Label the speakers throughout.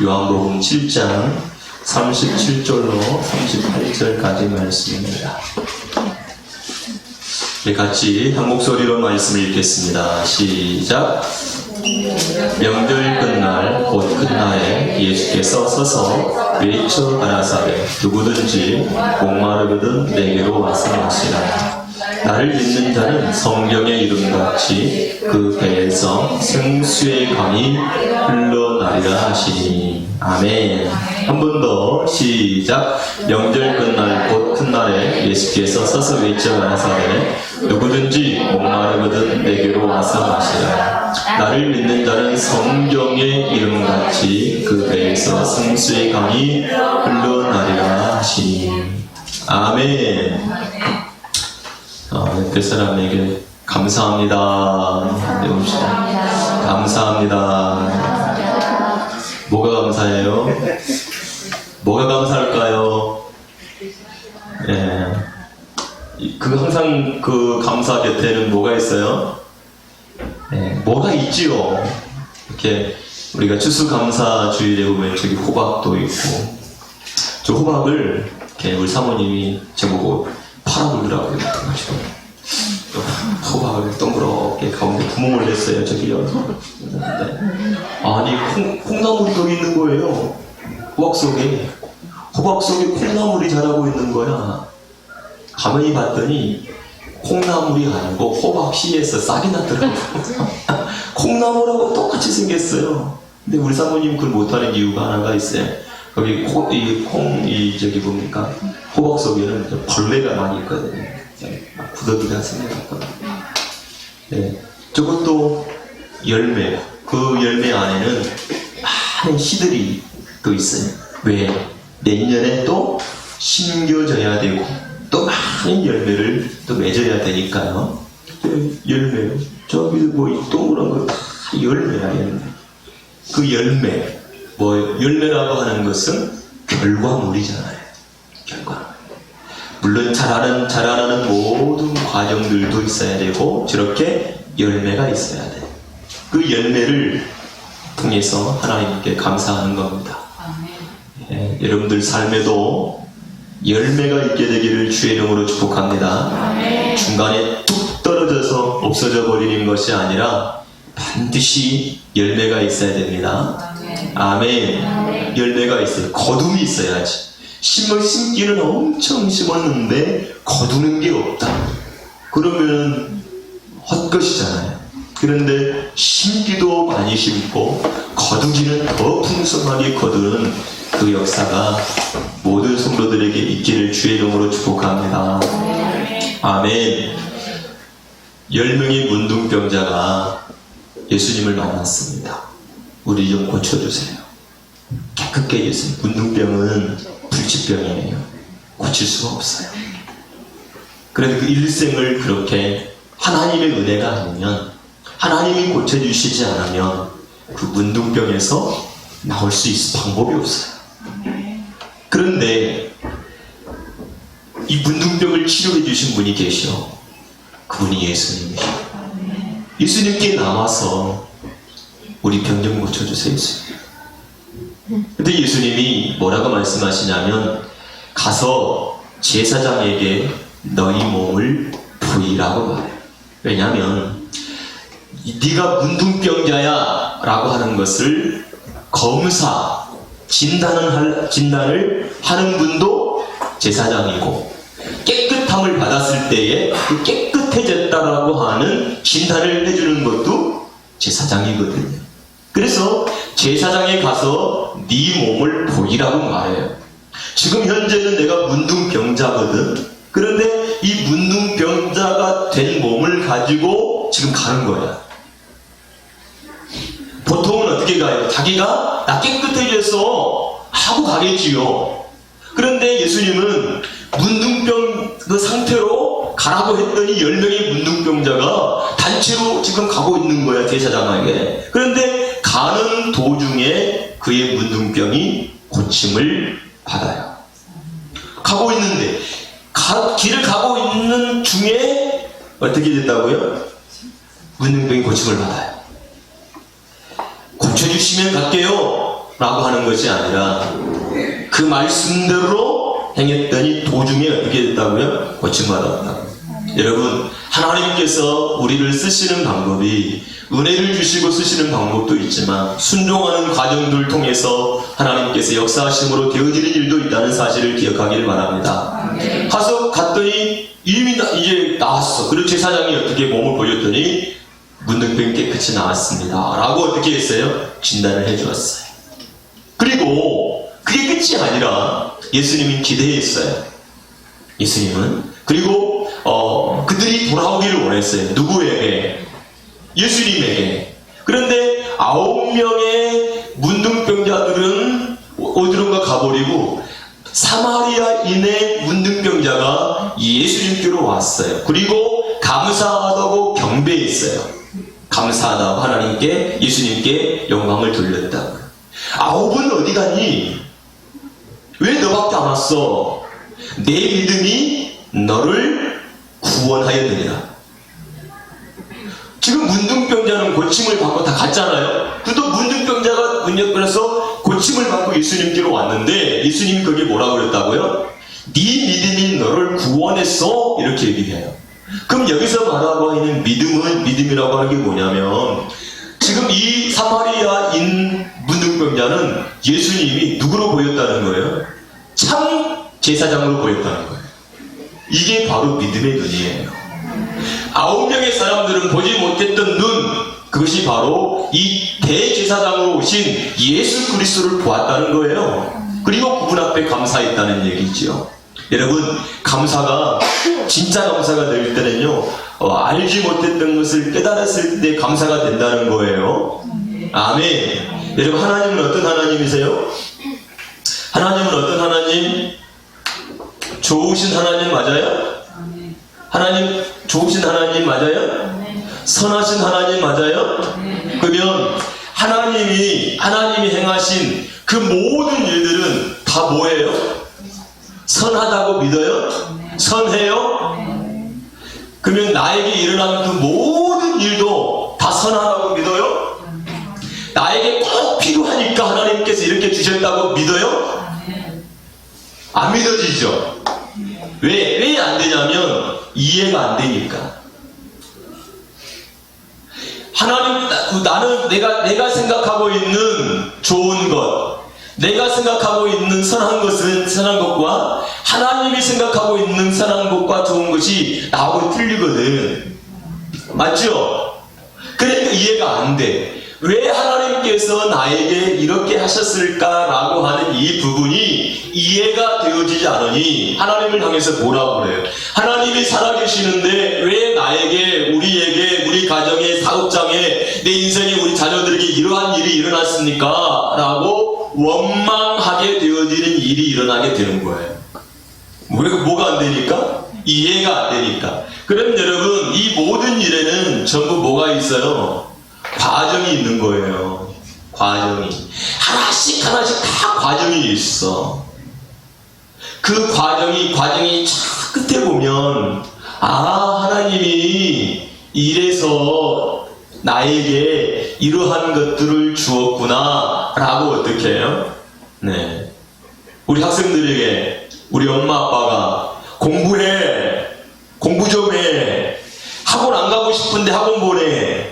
Speaker 1: 요한복음 7장 37절로 38절까지 말씀입니다. 같이 한 목소리로 말씀을 읽겠습니다. 시작. 명절 끝날 곧 끝날에 예수께서 서서 외쳐 가라사대 누구든지 목마르거든 내게로 와서 마시라. 나를 믿는 자는 성경의 이름같이 그 배에서 생수의 강이 흘러나리라 하시니. 아멘. 한 번 더 시작. 명절 끝날 곧 끝날에 예수께서 서서 외쳐 가라사대 누구든지 목마르거든 내게로 와서 마시라. 나를 믿는 자는 성경의 이름같이 그 배에서 생수의 강이 흘러나리라 하시니. 아멘. 옆에 사람에게 감사합니다. 해봅시다. 감사합니다. 뭐가 감사해요? 뭐가 감사할까요? 항상 그 감사 곁에는 뭐가 있어요? 뭐가 있지요? 이렇게 우리가 추수감사주일에 보면 저기 호박도 있고, 저 호박을 이렇게 우리 사모님이 저보고 팔아보더라고요. 호박을 동그랗게 가운데 구멍을 냈어요. 저기요. 아니 콩나물이 거기 있는 거예요. 호박 속에 콩나물이 자라고 있는 거야. 가만히 봤더니 콩나물이 아니고 호박 씨에서 싹이 났더라고. 콩나물하고 똑같이 생겼어요. 근데 우리 사모님 그걸 못하는 이유가 하나가 있어요. 거기 저기 뭡니까? 호박 속에는 벌레가 많이 있거든요. 구더기가 생겨났거든요. 저것도 열매. 그 열매 안에는 많은 씨들이 또 있어요. 왜? 내년에 또 심겨져야 되고, 또 많은 열매를 또 맺어야 되니까요. 열매. 저기 이 동그란 거 다 열매야, 열매. 그 열매. 열매라고 하는 것은 결과물이잖아요. 결과물. 물론 자라나는 모든 과정들도 있어야 되고, 저렇게 열매가 있어야 돼요. 그 열매를 통해서 하나님께 감사하는 겁니다. 여러분들 삶에도 열매가 있게 되기를 주의 이름으로 축복합니다. 중간에 뚝 떨어져서 없어져 버리는 것이 아니라 반드시 열매가 있어야 됩니다. 아멘. 열매가 있어요. 거둠이 있어야지. 심기는 엄청 심었는데 거두는 게 없다. 그러면 헛것이잖아요. 그런데 심기도 많이 심고 거두기는 더 풍성하게 거두는 그 역사가 모든 성도들에게 있기를 주의 이름으로 축복합니다. 아멘. 10명의 문둥병자가 예수님을 만났습니다. 우리 좀 고쳐주세요. 깨끗게 해주세요. 문둥병은 불치병이에요. 고칠 수가 없어요. 그런데 그 일생을 그렇게 하나님의 은혜가 아니면, 하나님이 고쳐주시지 않으면 그 문둥병에서 나올 수 있을 방법이 없어요. 그런데 이 문둥병을 치료해 주신 분이 계셔. 그분이 예수님이셔. 예수님께 나와서 우리 병 좀 고쳐주세요. 근데 예수님이 뭐라고 말씀하시냐면, 가서 제사장에게 너희 몸을 보이라고 말해요. 왜냐하면 네가 문둥병자야 라고 하는 것을 검사, 진단을 하는 분도 제사장이고, 깨끗함을 받았을 때에 그 깨끗해졌다라고 하는 진단을 해주는 것도 제사장이거든요. 그래서 제사장에 가서 네 몸을 보이라고 말해요. 지금 현재는 내가 문둥병자거든. 그런데 이 문둥병자가 된 몸을 가지고 지금 가는 거야. 보통은 어떻게 가요? 자기가 나 깨끗해져서 하고 가겠지요. 그런데 예수님은 문둥병 그 상태로 가라고 했더니 10명의 문둥병자가 단체로 지금 가고 있는 거야, 제사장에게. 그런데 가는 도중에 그의 문둥병이 고침을 받아요. 가고 있는데, 길을 가고 있는 중에 어떻게 됐다고요? 문둥병이 고침을 받아요. 고쳐주시면 갈게요. 라고 하는 것이 아니라 그 말씀대로 행했더니 도중에 어떻게 됐다고요? 고침받았다고. 여러분, 하나님께서 우리를 쓰시는 방법이 은혜를 주시고 쓰시는 방법도 있지만 순종하는 과정들을 통해서 하나님께서 역사하심으로 되어지는 일도 있다는 사실을 기억하기를 바랍니다. 가서 갔더니 이미 이제 나왔어. 그리고 제사장이 어떻게 몸을 보였더니 문둥병 깨끗이 나왔습니다 라고 어떻게 했어요? 진단을 해주었어요. 그리고 그게 끝이 아니라 예수님은 기대했어요. 예수님은 그리고 그들이 돌아오기를 원했어요. 누구에게? 예수님에게. 그런데 9명의 문둥병자들은 어디론가 가버리고 사마리아인의 문둥병자가 예수님께로 왔어요. 그리고 감사하다고 경배했어요. 감사하다고 하나님께, 예수님께 영광을 돌렸다고. 9은 어디 갔니? 왜 너밖에 안 왔어? 내 믿음이 너를 구원하였느니라. 지금 문둥병자는 고침을 받고 다 갔잖아요. 그래도 문둥병자가 문 옆에서 고침을 받고 예수님께로 왔는데 예수님이 거기에 뭐라고 그랬다고요? 네 믿음이 너를 구원했어. 이렇게 얘기해요. 그럼 여기서 말하고 있는 믿음이라고 하는 게 뭐냐면 지금 이 사마리아인 문둥병자는 예수님이 누구로 보였다는 거예요? 참 제사장으로 보였다는 거예요. 이게 바로 믿음의 눈이에요. 9명의 사람들은 보지 못했던 눈, 그것이 바로 이 대제사장으로 오신 예수 그리스도를 보았다는 거예요. 그리고 그분 앞에 감사했다는 얘기죠. 여러분, 감사가 진짜 감사가 될 때는요, 알지 못했던 것을 깨달았을 때 감사가 된다는 거예요. 아멘. 여러분, 하나님은 어떤 하나님이세요? 하나님은 어떤 하나님? 좋으신 하나님 맞아요? 하나님 좋으신 하나님 맞아요? 선하신 하나님 맞아요? 그러면 하나님이 행하신 그 모든 일들은 다 뭐예요? 선하다고 믿어요? 선해요? 그러면 나에게 일어난 그 모든 일도 다 선하다고 믿어요? 나에게 꼭 필요하니까 하나님께서 이렇게 주셨다고 믿어요? 안 믿어지죠? 왜 안 되냐면 이해가 안 되니까. 하나님, 나는 내가 생각하고 있는 좋은 것, 내가 생각하고 있는 선한 것과 하나님이 생각하고 있는 선한 것과 좋은 것이 나하고 틀리거든. 맞죠? 그러니까 이해가 안 돼. 왜 하나님께서 나에게 이렇게 하셨을까라고 하는 이 부분이 이해가 되어지지 않으니 하나님을 향해서 뭐라고 그래요? 하나님이 살아계시는데 왜 나에게, 우리에게, 우리 가정의 사업장에, 내 인생에, 우리 자녀들에게 이러한 일이 일어났습니까? 라고 원망하게 되어지는 일이 일어나게 되는 거예요. 뭐가 안 되니까? 이해가 안 되니까. 그럼 여러분, 이 모든 일에는 전부 뭐가 있어요? 과정이 있는 거예요. 과정이. 하나씩 다 과정이 있어. 그 과정이 쫙 끝에 보면, 하나님이 이래서 나에게 이러한 것들을 주었구나, 라고 어떻게 해요? 네. 우리 학생들에게, 우리 엄마 아빠가 공부해, 공부 좀 해, 학원 안 가고 싶은데 학원 보내,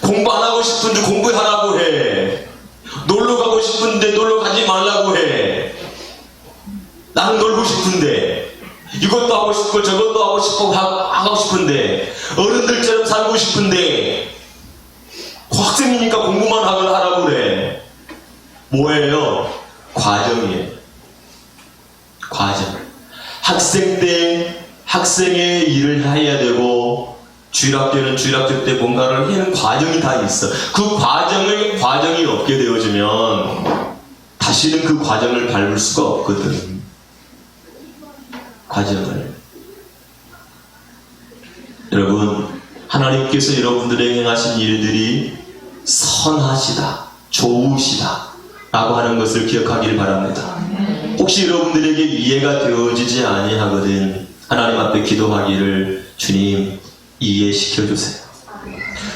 Speaker 1: 공부 안 하고 싶은데 공부하라고 해. 놀러 가고 싶은데 놀러 가지 말라고 해. 나는 놀고 싶은데, 이것도 하고 싶고 저것도 하고 싶고 하고 싶은데, 어른들처럼 살고 싶은데, 학생이니까 공부만 하라고 그래. 뭐예요? 과정이에요. 과정. 학생 때 학생의 일을 해야 되고, 주일학교는 주일학교 때 뭔가를 하는 과정이 다 있어. 그 과정이 없게 되어지면 다시는 그 과정을 밟을 수가 없거든. 과정을. 여러분, 하나님께서 여러분들에게 행하신 일들이 선하시다, 좋으시다 라고 하는 것을 기억하기를 바랍니다. 혹시 여러분들에게 이해가 되어지지 아니하거든 하나님 앞에 기도하기를, 주님 이해시켜 주세요.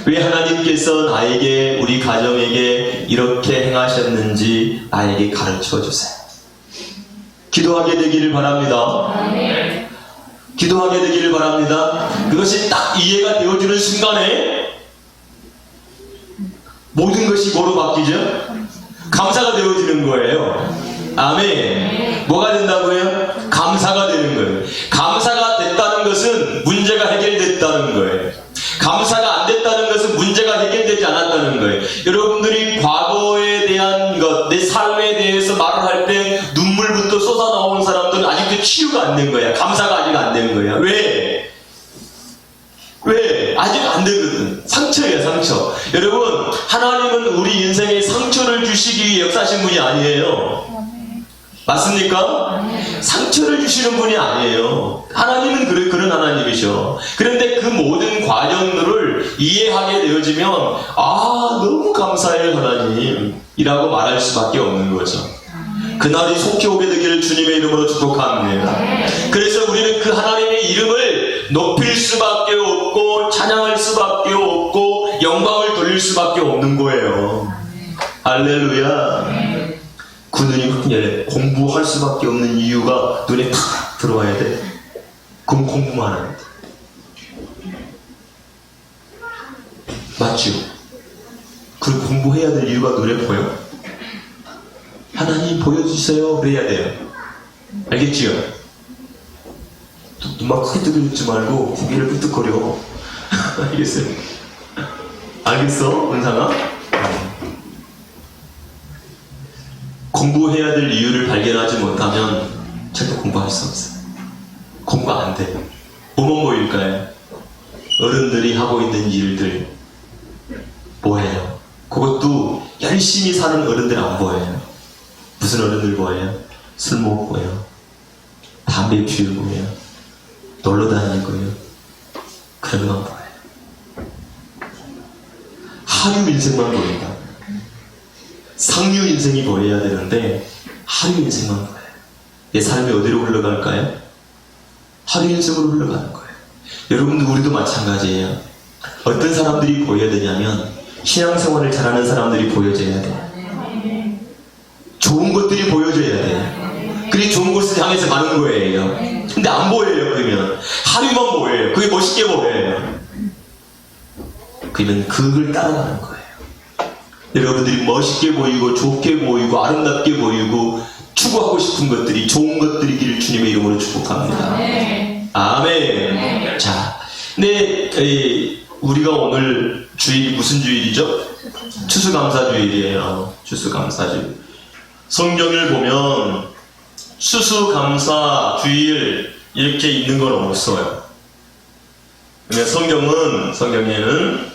Speaker 1: 왜 하나님께서 나에게, 우리 가정에게 이렇게 행하셨는지 나에게 가르쳐 주세요. 기도하게 되기를 바랍니다. 기도하게 되기를 바랍니다. 그것이 딱 이해가 되어지는 순간에 모든 것이 뭐로 바뀌죠? 감사가 되어지는 거예요. 아멘. 뭐가 된다고요? 감사가 되는 거예요. 감사가 됐다는 것은 문제가 해결됐다는 거예요. 감사가 안 됐다는 것은 문제가 해결되지 않았다는 거예요. 여러분들이 과거에 대한 것, 내 삶에 대해서 말을 할 때 눈물부터 쏟아나오는 사람들은 아직도 치유가 안 된 거야. 감사가 아직 안 된 거야. 왜? 아직 안 되거든. 상처예요, 상처. 여러분, 하나님은 우리 인생에 상처를 주시기 위해 역사하신 분이 아니에요. 맞습니까? 상처를 주시는 분이 아니에요. 하나님은 그런 하나님이죠. 그런데 그 모든 과정들을 이해하게 되어지면, 너무 감사해요, 하나님. 이라고 말할 수밖에 없는 거죠. 그날이 속히 오게 되기를 주님의 이름으로 축복합니다. 그래서 우리는 그 하나님의 이름을 높일 수밖에 없고, 찬양할 수밖에 없고, 영광을 돌릴 수밖에 없는 거예요. 할렐루야. 그 눈이 확 열려. 공부할 수밖에 없는 이유가 눈에 팍 들어와야 돼. 그럼 공부만 하면 돼. 맞죠? 그 공부해야 될 이유가 눈에 보여? 하나님 보여주세요. 그래야 돼요. 알겠지요? 눈만 크게 뜨지 말고 고개를 끄덕거려. 알겠어요? 알겠어? 은상아? 공부해야 될 이유를 발견하지 못하면 절대 공부할 수 없어요. 공부 안 돼. 뭐만 보일까요? 어른들이 하고 있는 일들 뭐예요? 그것도 열심히 사는 어른들 안 보여요. 무슨 어른들 보여요? 술 먹고요, 담배 피우고요, 놀러 다니고요, 그런 것만 보여요. 하류 인생만 보인다. 상류 인생이 보여야 되는데 하류 인생만 보여요. 내 삶이 어디로 흘러갈까요? 하류 인생으로 흘러가는 거예요. 여러분들, 우리도 마찬가지예요. 어떤 사람들이 보여야 되냐면 신앙생활을 잘하는 사람들이 보여져야 돼요. 좋은 것들이 보여져야 돼요. 그게 좋은 곳을 향해서 가는 거예요. 근데 안 보여요. 그러면 하류만 보여요. 그게 멋있게 보여요. 그러면 그걸 따라가는 거예요. 여러분들이 멋있게 보이고 좋게 보이고 아름답게 보이고 추구하고 싶은 것들이 좋은 것들이기를 주님의 이름으로 축복합니다. 아멘. 자, 근데 우리가 오늘 주일이 무슨 주일이죠? 추수감사주일이에요. 추수감사주일. 성경을 보면 추수감사주일 이렇게 있는 건 없어요. 근데 성경에는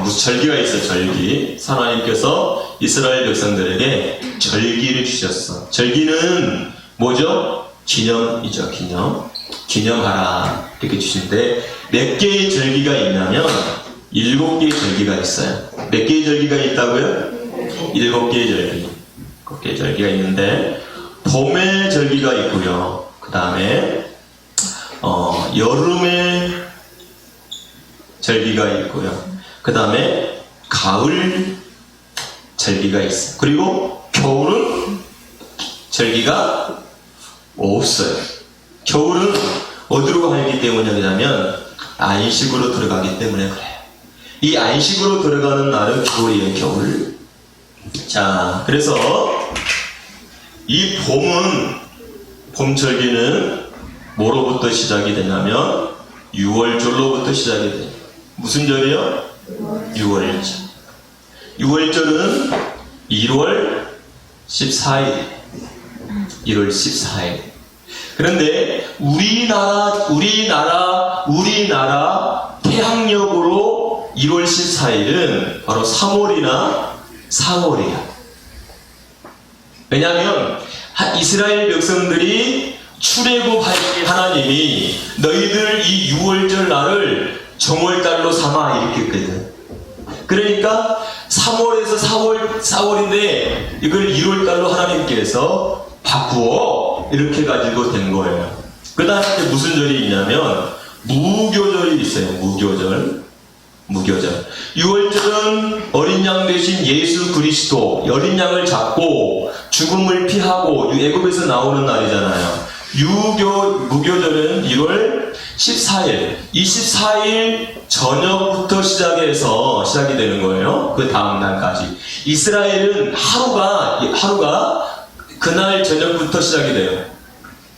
Speaker 1: 무슨 절기가 있어요. 절기. 하나님께서 이스라엘 백성들에게 절기를 주셨어. 절기는 뭐죠? 기념이죠. 기념하라 이렇게 주신데, 몇 개의 절기가 있냐면 7개의 절기가 있어요. 몇 개의 절기가 있다고요? 7개의 절기. 7개의 절기가 있는데, 봄의 절기가 있고요. 그 다음에 여름의 절기가 있고요. 그 다음에 가을 절기가 있어요. 그리고 겨울은 절기가 없어요. 겨울은 어디로 가기 때문이냐면 안식으로 들어가기 때문에 그래요. 이 안식으로 들어가는 날은 겨울이에요. 겨울. 자, 그래서 이 봄절기는 뭐로부터 시작이 되냐면 6월절로부터 시작이 돼요. 무슨 절이요? 6월절. 6월절은 1월 14일. 1월 14일. 그런데 우리나라 태양력으로 1월 14일은 바로 3월이나 4월이야. 왜냐하면 이스라엘 백성들이 출애굽할 때 하나님이 너희들 이 6월절 날을 정월달로 삼아 이렇게 했거든. 그러니까 3월에서 4월인데 이걸 1월달로 하나님께서 바꾸어 이렇게 가지고 된 거예요. 그 다음에 무슨 절이 있냐면 무교절이 있어요. 무교절. 무교절. 유월절은 어린 양 대신 예수 그리스도, 어린 양을 잡고 죽음을 피하고 애굽에서 나오는 날이잖아요. 무교절은 1월 14일, 24일 저녁부터 시작이 되는 거예요. 그 다음 날까지. 이스라엘은 하루가 그날 저녁부터 시작이 돼요.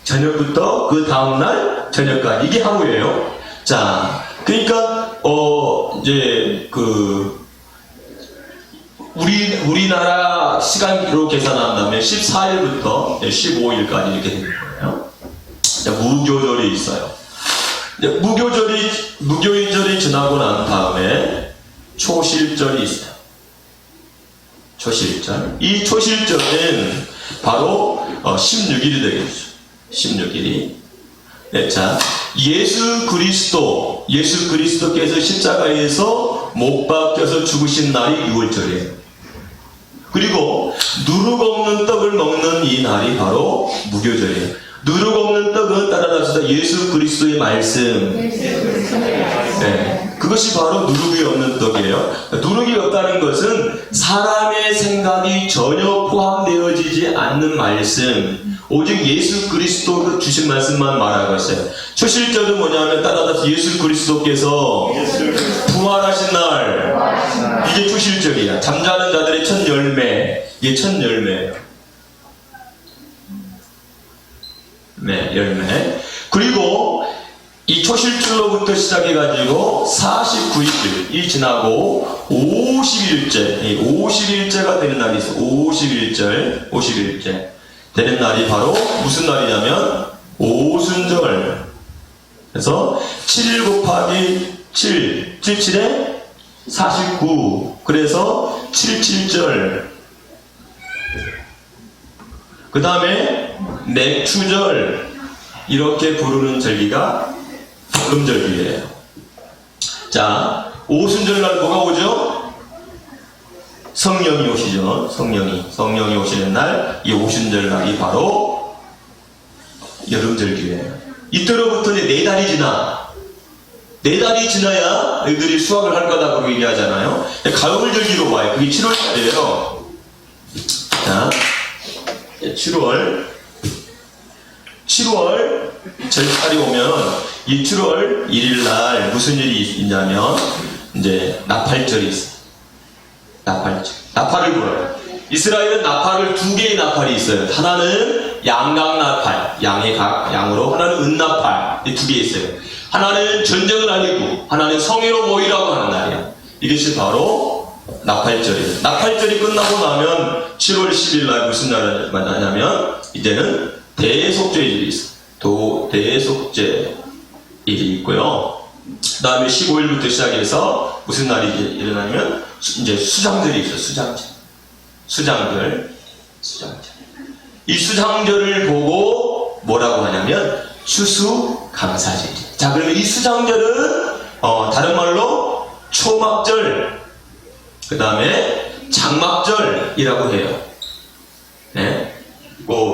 Speaker 1: 저녁부터 그 다음 날 저녁까지. 이게 하루예요. 자, 그러니까 이제 우리나라 시간으로 계산한다면 14일부터 15일까지 이렇게 되는 거예요. 무교절이 있어요. 무교절이 지나고 난 다음에 초실절이 있어요. 초실절. 이 초실절은 바로 16일이 되겠죠. 16일이. 네, 자, 예수 그리스도께서 십자가에서 못 박혀서 죽으신 날이 6월절이에요. 그리고 누룩 없는 떡을 먹는 이 날이 바로 무교절이에요. 누룩 없는 떡은 따라잡시다. 예수 그리스도의 말씀. 네, 그것이 바로 누룩이 없는 떡이에요. 누룩이 없다는 것은 사람의 생각이 전혀 포함되어지지 않는 말씀, 오직 예수 그리스도가 주신 말씀만 말하고 있어요. 초실절은 뭐냐면 따라서 예수 그리스도께서 부활하신 날, 이게 초실절이야. 잠자는 자들의 첫 열매, 이게 첫 열매예요. 네, 열매. 그리고 이 초실절로부터 시작해가지고 49일이 지나고 50일째가 되는 날이 있어요. 50일째 되는 날이 바로 무슨 날이냐면 오순절. 그래서 7 곱하기 7, 77에 49. 그래서 77절. 그 다음에 맥추절, 이렇게 부르는 절기가 보름절기예요. 자, 오순절날 뭐가 오죠? 성령이 오시죠. 성령이 오시는 날, 이 오순절날이 바로 여름절기예요. 이때로부터 이제 4달이 지나. 4달이 지나야 너희들이 수학을 할 거다 그러고 얘기하잖아요. 가을절기로 와요. 그게 7월달이에요. 자, 7월 절달이 오면 이 7월 1일 날 무슨 일이 있냐면 이제 나팔절이 있어요. 나팔을 불어요. 이스라엘은 나팔을 2개의 나팔이 있어요. 하나는 양각나팔, 양으로, 하나는 은나팔, 이 2개 있어요. 하나는 전쟁을 알리고, 하나는 성회로 모이라고 하는 날이야. 이것이 바로 나팔절이에요. 나팔절이 끝나고 나면 7월 10일 날 무슨 날을 만나냐면 이제는 대속죄일이 있어요. 대속죄일이 있고요. 그 다음에 15일부터 시작해서 무슨 날이 일어나냐면 이제 수장절이 있어요. 수장절. 이 수장절을 보고 뭐라고 하냐면 추수감사절. 자, 그러면 이 수장절은 다른 말로 초막절, 그 다음에 장막절이라고 해요. 네.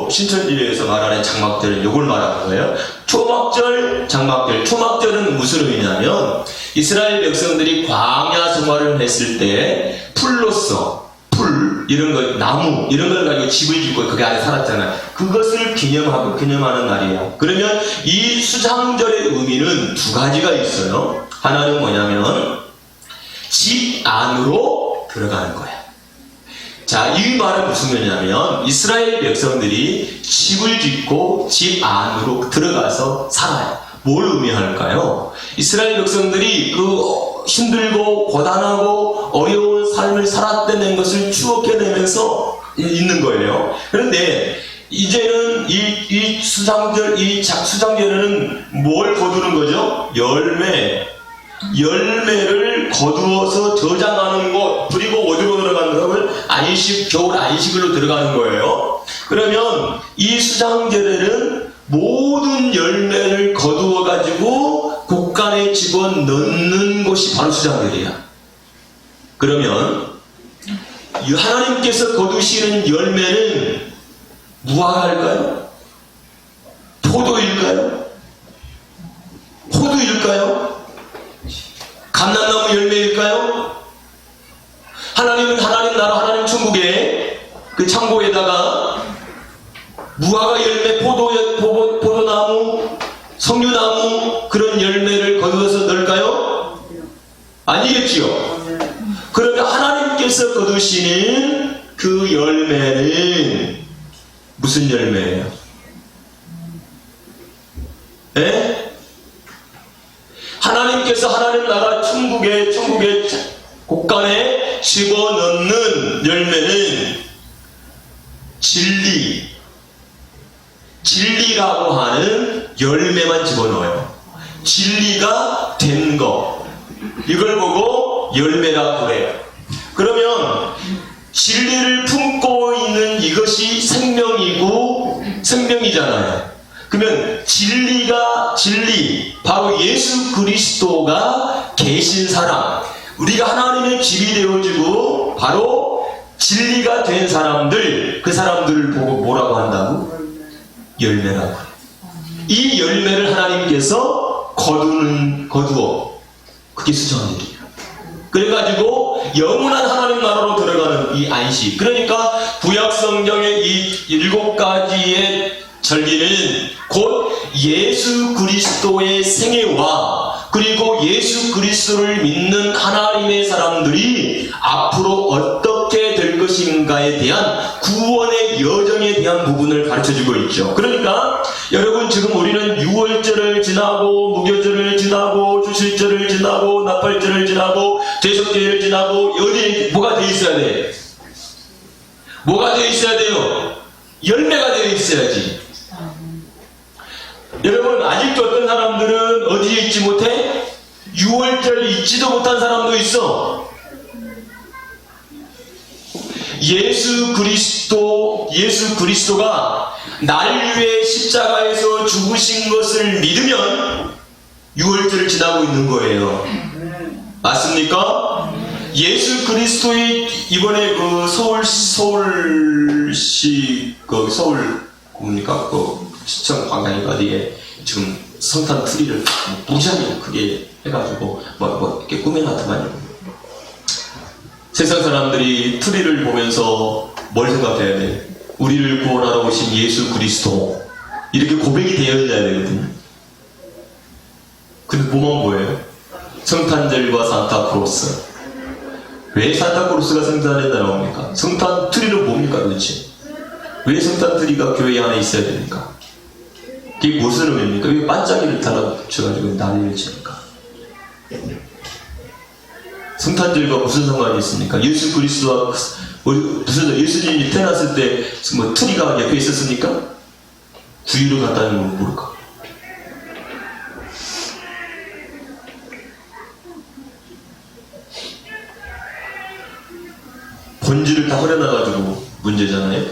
Speaker 1: 신천지교에서 말하는 장막절은 이걸 말하는 거예요. 초막절, 장막절. 초막절은 무슨 의미냐면 이스라엘 백성들이 광야 생활을 했을 때 풀, 이런 거, 나무, 이런 걸 가지고 집을 짓고 그게 안에 살았잖아요. 그것을 기념하는 날이에요. 그러면 이 수장절의 의미는 2가지가 있어요. 하나는 뭐냐면 집 안으로 들어가는 거예요. 자, 이 말은 무슨 말이냐면 이스라엘 백성들이 집을 짓고 집 안으로 들어가서 살아요. 뭘 의미할까요? 이스라엘 백성들이 힘들고 고단하고 어려운 삶을 살았다는 것을 추억해내면서 있는 거예요. 그런데 이제는 이 수장절에는 뭘 거두는 거죠? 열매를 거두어서 저장하는 것, 그리고 어디로 들어가는 것을 겨울 안식일로 들어가는 거예요. 그러면 이 수장절에는 모든 열매를 거두어 가지고 곡간에 집어넣는 것이 바로 수장절이야. 그러면 하나님께서 거두시는 열매는 무화과일까요? 포도일까요? 호두일까요? 감람나무 열매일까요? 하나님은 하나님 나라 하나님 천국에 그 창고에다가 무화과 열매, 포도나무, 석류나무 그런 열매를 거두어서 넣을까요? 아니겠지요. 그러면 하나님께서 거두시는 그 열매는 무슨 열매예요? 예? 하나님께서 하나님 나라 천국의 곳간에 집어넣는 열매는 진리라고 하는 열매만 집어넣어요. 진리가 된 거, 이걸 보고 열매라고 그래요. 그러면 진리를 품고 있는 이것이 생명이잖아요. 그러면 진리, 바로 예수 그리스도가 계신 사람, 우리가 하나님의 집이 되어지고 바로 진리가 된 사람들, 그 사람들을 보고 뭐라고 한다고? 열매라고. 이 열매를 하나님께서 거두어 그게 수정들이에요. 그래가지고 영원한 하나님 나라로 들어가는 이 안식. 그러니까 구약 성경의 이 7가지의 전리는 곧 예수 그리스도의 생애와 그리고 예수 그리스도를 믿는 하나님의 사람들이 앞으로 어떻게 될 것인가에 대한 구원의 여정에 대한 부분을 가르쳐주고 있죠. 그러니까 여러분, 지금 우리는 6월절을 지나고 무교절을 지나고 주실절을 지나고 나팔절을 지나고 대속절을 지나고 어디 뭐가 되어 있어야 돼? 뭐가 되어 있어야 돼요? 열매가 되어 있어야지. 여러분, 아직도 어떤 사람들은 어디에 있지 못해? 6월절 잊지도 못한 사람도 있어. 예수 그리스도가 날 위해 십자가에서 죽으신 것을 믿으면 6월절을 지나고 있는 거예요. 맞습니까? 예수 그리스도의 이번에 그 서울시 서울 뭡니까? 시청 광장이 어디에 지금 성탄 트리를 무지하게 크게 해가지고 이렇게 꾸며놨더만요. 세상 사람들이 트리를 보면서 뭘 생각해야 돼? 우리를 구원하러 오신 예수 그리스도, 이렇게 고백이 되어야 되거든요. 근데 뭐만 보여요? 성탄절과 산타크로스. 왜 산타크로스가 성탄에 나옵니까? 성탄 트리는 뭡니까 도대체? 왜 성탄 트리가 교회 안에 있어야 됩니까? 이게 무슨 의미입니까? 왜 반짝이를 달아붙여가지고 난리를 칩니까? 성탄절과 무슨 상관이 있습니까? 예수 그리스도와 무슨 예수님이 태어났을 때 뭐 트리가 옆에 있었습니까? 구유를 갖다는 건 모를까? 본질을 다 허려놔가지고 문제잖아요.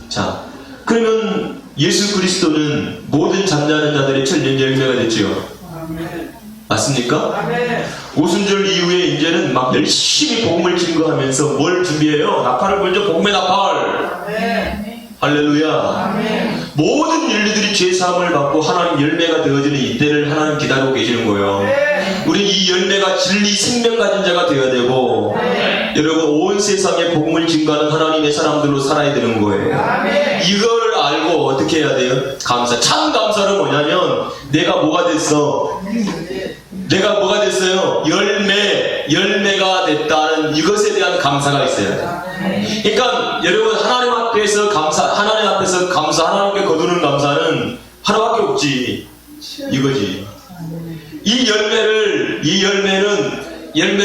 Speaker 1: 자, 그러면 예수 그리스도는 모든 잠자는 자들의 천년 열매가 됐지요. 맞습니까? 오순절 이후에 이제는 막 열심히 복음을 증거하면서 뭘 준비해요? 나팔을 불죠. 복음의 나팔. 할렐루야. 모든 인류들이 죄사함을 받고 하나님 열매가 되어지는 이때를 하나님 기다리고 계시는 거예요. 우리 이 열매가 진리 생명 가진 자가 되어야 되고, 여러분 온 세상에 복음을 증거하는 하나님의 사람들로 살아야 되는 거예요. 이걸 알고 어떻게 해야 돼요? 참 감사는 뭐냐면 내가 뭐가 됐어? 내가 뭐가 됐어요? 열매가 됐다는 이것에 대한 감사가 있어야 돼. 그러니까 여러분 하나님 앞에서 감사, 하나님께 거두는 감사는 하나밖에 없지. 이거지.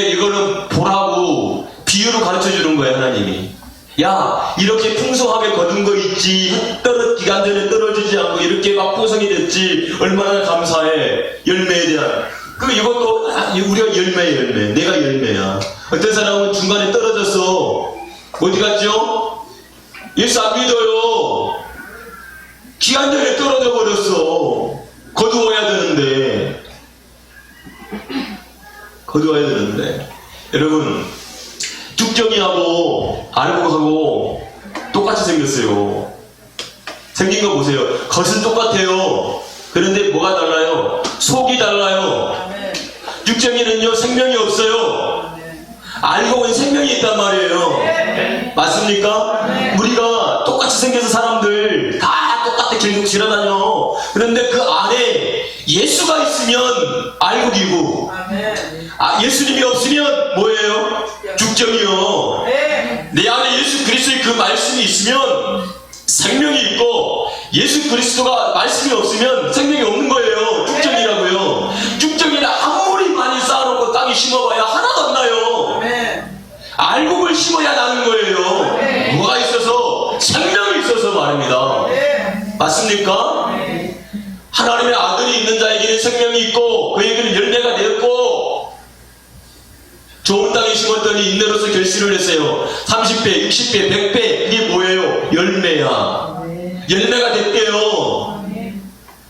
Speaker 1: 이거는 보라고 비유로 가르쳐 주는 거예요, 하나님이. 야, 이렇게 풍성하게 거둔 거 있지. 기간 전에 떨어지지 않고 이렇게 막 풍성이 됐지. 얼마나 감사해. 열매에 대한. 이것도 우리가 열매. 내가 열매야. 어떤 사람은 중간에 떨어졌어. 어디 갔죠? 예수 안 믿어요. 기간 전에 떨어져 버렸어. 거두어야 되는데. 여러분, 죽정이하고 알곡하고 똑같이 생겼어요. 생긴 거 보세요. 겉은 똑같아요. 그런데 뭐가 달라요? 속이 달라요. 죽정이는요 생명이 없어요. 알고 보니 생명이 있단 말이에요. 맞습니까? 우리가 똑같이 생겨서 사람들 다 똑같이 길고 지나다녀. 그런데 그 안에 예수가 있으면 알곡이고, 예수님이 없으면 뭐예요? 죽정이요. 내 안에 예수 그리스도의 그 말씀이 있으면 생명이 있고, 예수 그리스도가 말씀이 없으면 생명이 없는 거예요. 죽정이라고요. 죽정이는 아무리 많이 쌓아놓고 땅에 심어봐야 하나도 안 나요. 알곡을 심어야 나는 거예요. 뭐가 있어서? 생명이 있어서 말입니다. 맞습니까? 하나님의 아들이 있는 자에게는 생명이 있고 그에게는 열매가 되었고, 좋은 땅에 심었더니 인내로서 결실을 냈어요. 30배, 60배, 100배. 이게 뭐예요? 열매야. 열매가 됐대요.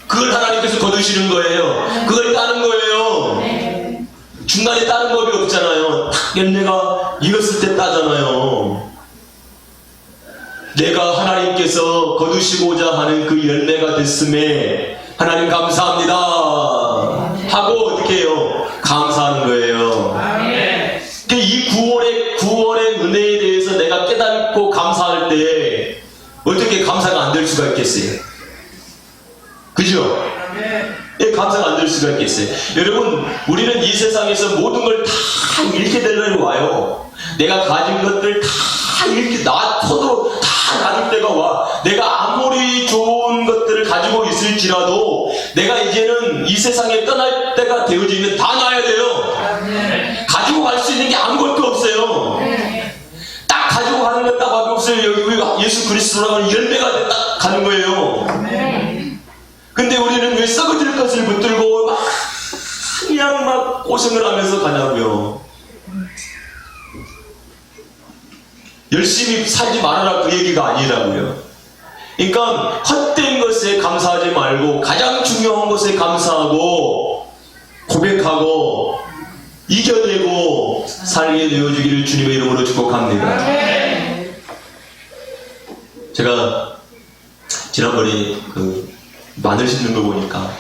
Speaker 1: 그걸 하나님께서 거두시는 거예요. 그걸 따는 거예요. 중간에 따는 법이 없잖아요. 딱 열매가 익었을 때 따잖아요. 내가 하나님께서 거두시고자 하는 그 열매가 됐음에 하나님 감사합니다 하고 어떻게 해요? 감사하는 거예요. 이 구원의 은혜에 대해서 내가 깨닫고 감사할 때 어떻게 감사가 안 될 수가 있겠어요? 그죠? 예, 감사가 안 될 수가 있겠어요. 여러분, 우리는 이 세상에서 모든 걸 다 잃게 되려고 와요. 내가 가진 것들 다 잃게, 손으로 다 놔줄 때가 와. 내가 아무리 좋은 것들을 가지고 있을지라도 내가 이제는 이 세상에 떠날 때가 되어지면 다 놔야 돼요. 가지고 갈 수 있는 게 아무것도 없어요. 딱 가지고 가는 것 딱 없어요. 여기 예수 그리스도라고 하는 열매가 딱 가는 거예요. 근데 우리는 왜 썩어질 것을 붙들고 그냥 막 고생을 하면서 가냐고요. 열심히 살지 말아라 그 얘기가 아니라고요. 그러니까 헛된 것에 감사하지 말고 가장 중요한 것에 감사하고 고백하고 이겨내고 살게 되어주기를 주님의 이름으로 축복합니다. 제가 지난번에 마늘 심는 거 보니까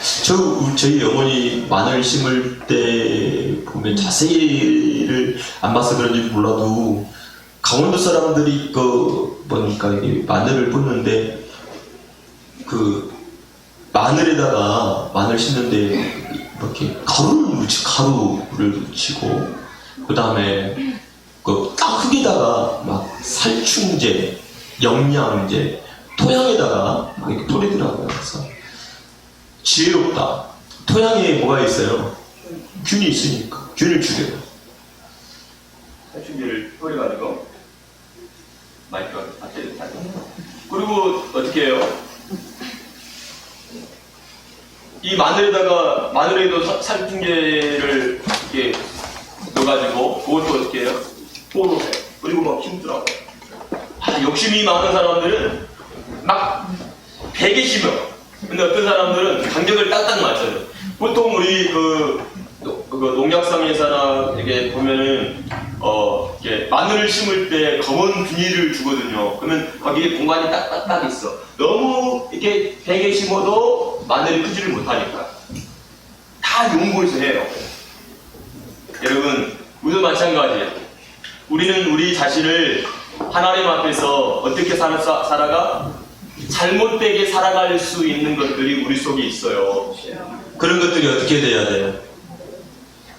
Speaker 1: 저희 어머니 마늘 심을 때 보면 자세히를 안 봐서 그런지 몰라도 강원도 사람들이 보니까 마늘을 붓는데 마늘에다가 마늘 심는데 이렇게 가루를 묻히고 그 다음에 땅 흙에다가 막 살충제, 영양제, 토양에다가 막 이렇게 뿌리더라고요. 그래서 지혜롭다. 토양에 뭐가 있어요? 균이 있으니까 균을 죽여요. 살충제를 뿌려가지고 마이크가 밭에 타고, 그리고 어떻게 해요? 이 마늘에도 살충제를 이렇게 넣어가지고 그것도 어떻게 해요? 포로 해요. 그리고 막 힘들어요. 욕심이 많은 사람들은 막 100개 심어. 근데 어떤 사람들은 간격을 딱딱 맞춰요. 보통 우리 농약상에서나 이렇게 보면은 이렇게 마늘을 심을 때 검은 비닐을 주거든요. 그러면 거기에 공간이 딱딱딱 있어. 너무 이렇게 100개 심어도 마늘이 크지를 못하니까 다 연구해서 해요. 여러분, 우리도 마찬가지예요. 우리는 우리 자신을 하나님 앞에서 어떻게 살아가? 잘못되게 살아갈 수 있는 것들이 우리 속에 있어요. 그런 것들이 어떻게 돼야 돼요?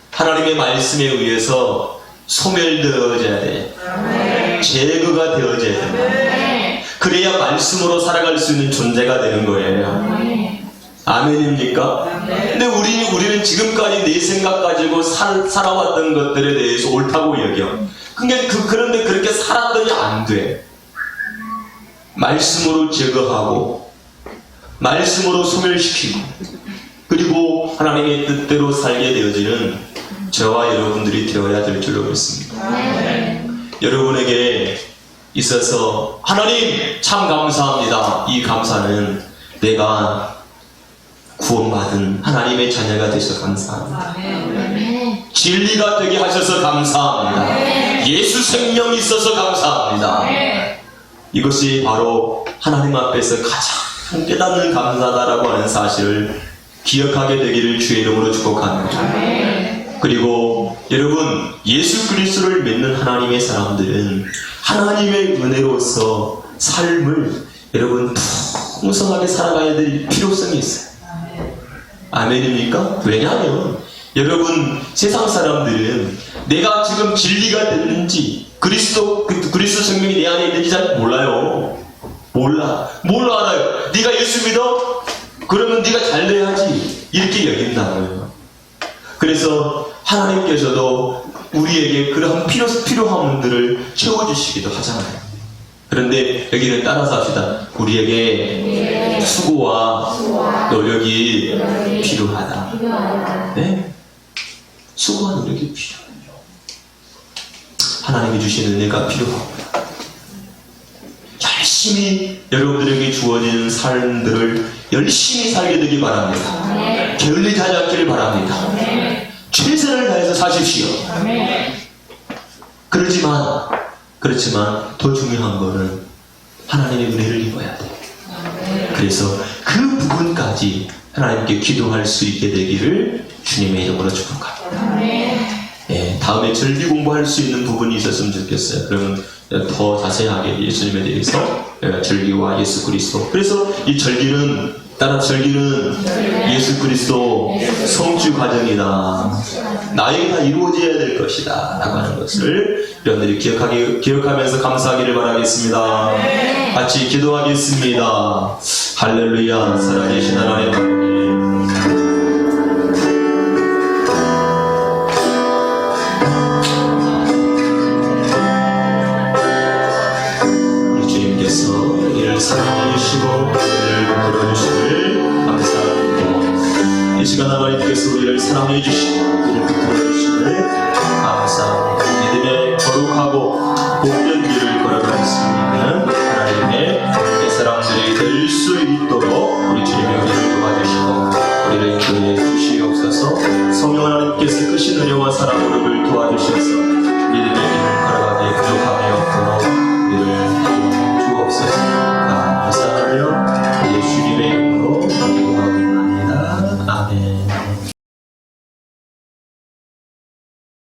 Speaker 1: 하나님의 말씀에 의해서 소멸되어져야 돼요. 제거가 되어져야 돼요. 그래야 말씀으로 살아갈 수 있는 존재가 되는 거예요. 아멘입니까? 근데 우리는 지금까지 내 생각 가지고 살아왔던 것들에 대해서 옳다고 여겨. 그런데 그렇게 살았더니 안 돼. 말씀으로 제거하고 말씀으로 소멸시키고 그리고 하나님의 뜻대로 살게 되어지는 저와 여러분들이 되어야 될 줄로 믿습니다. 여러분에게 있어서 하나님 참 감사합니다. 이 감사는 내가 구원받은 하나님의 자녀가 되셔서 감사합니다. 진리가 되게 하셔서 감사합니다. 예수 생명이 있어서 감사합니다. 이것이 바로 하나님 앞에서 가장 깨닫는 감사다라고 하는 사실을 기억하게 되기를 주의 이름으로 축복합니다. 그리고 여러분, 예수 그리스도를 믿는 하나님의 사람들은 하나님의 은혜로서 삶을 여러분 풍성하게 살아가야 될 필요성이 있어요. 아멘입니까? 왜냐하면 여러분, 세상 사람들은 내가 지금 진리가 됐는지 그리스도 생명이 내 안에 있는지 잘 몰라요. 몰라 알아요. 네가 예수 믿어? 그러면 네가 잘 돼야지, 이렇게 여긴다고요. 그래서 하나님께서도 우리에게 그러한 필요한 분들을 채워주시기도 하잖아요. 그런데 여기는 따라서 합시다. 우리에게 수고와 노력이 필요하다. 네? 수고와 노력이 필요해요. 하나님이 주신 은혜가 필요합니다. 열심히 여러분들에게 주어지는 삶들을 열심히 살게 되기 바랍니다. 게을리하지 않기를 바랍니다. 최선을 다해서 사십시오. 그렇지만 더 중요한 거는 하나님의 은혜를 입어야 돼요. 그래서 그 부분까지 하나님께 기도할 수 있게 되기를 주님의 이름으로 축복합니다. 예, 다음에 절기 공부할 수 있는 부분이 있었으면 좋겠어요. 그러면 더 자세하게 예수님에 대해서 절기와 예수 그리스도. 그래서 이 절기는 예수 그리스도 성취 과정이다. 나에게 다 이루어져야 될 것이다 라고 하는 것을 여러분들이 기억하면서 감사하기를 바라겠습니다. 같이 기도하겠습니다. 할렐루야. 살아계신 하나님, 사랑해 주시고 우리를 붙들어주시길 감사합니다. 이 시간 하나님께서 우리를 사랑해 주시고 우리를 붙들어주시길 감사합니다. 믿음의 거룩하고 복된 길을 걸어갈 수 있는 하나님의 사람들이 될 수 있도록 우리 주님이 우리를 도와주시고 우리를 인도해 주시옵소서. 성령 하나님께서 크신 은혜와 사랑으로 우리를 도와주셔서